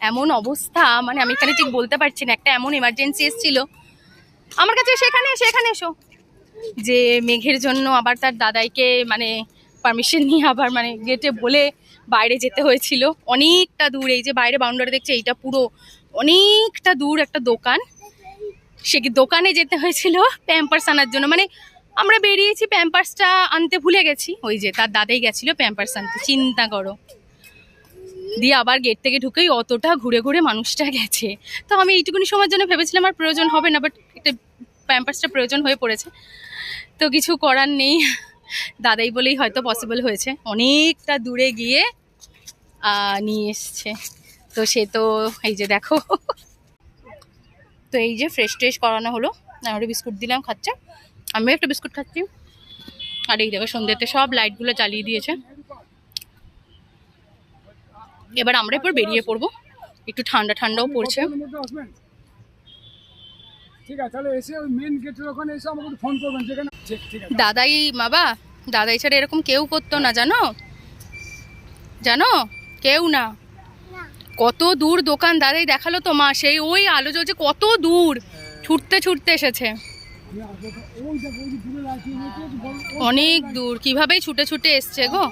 এমন অবস্থা, মানে আমি এখানে ঠিক বলতে পারছি না। একটা এমন এমার্জেন্সি এসেছিল আমার কাছে, সেখানে এসো, যে মেঘের জন্য আবার তার দাদাইকে মানে পারমিশন নিয়ে আবার মানে গেটে বলে বাইরে যেতে হয়েছিল। অনেকটা দূর, এই যে বাইরে বাউন্ডারি দেখছে, এইটা পুরো অনেকটা দূর একটা দোকান, সে দোকানে যেতে হয়েছিল প্যাম্পার্স আনার জন্য। মানে আমরা বেরিয়েছি, প্যাম্পার্সটা আনতে ভুলে গেছি, ওই যে তার দাদাই গেছিল প্যাম্পার্স আনতে, চিন্তা করো। দিয়ে আবার গেট থেকে ঢুকেই অতটা ঘুরে ঘুরে মানুষটা গেছে। তো আমি এইটুকুনি সময়ের জন্য ভেবেছিলাম আর প্রয়োজন হবে না, বাট একটা প্যাম্পার্সটা প্রয়োজন হয়ে পড়েছে, তো কিছু করার নেই, দাদাই বলেই হয়তো পসিবল হয়েছে। অনেকটা দূরে গিয়ে নিয়ে এসছে। তো সে তো এই যে দেখো, তো এই যে ফ্রেশ ট্রেশ করানো হলো, আমরা বিস্কুট দিলাম, খাচ্ছে, আমিও একটা বিস্কুট খাচ্ছি। আর এই দেখো সন্ধ্যেতে সব লাইটগুলো জ্বালিয়ে দিয়েছে। এবার আমরা এরপর বেরিয়ে পড়বো, একটু ঠান্ডা ঠান্ডাও পড়ছে। দাদাই বাবা, দাদাই ছাড়া এরকম কেউ করতো না, জানো জানো, কেউ না। কত দূর দোকান দাদাই দেখালো তো মা, সেই ওই আলো জ্বলছে, কত দূর ছুটতে ছুটতে এসেছে, অনেক দূর, কিভাবে ছুটে ছুটে এসছে গো।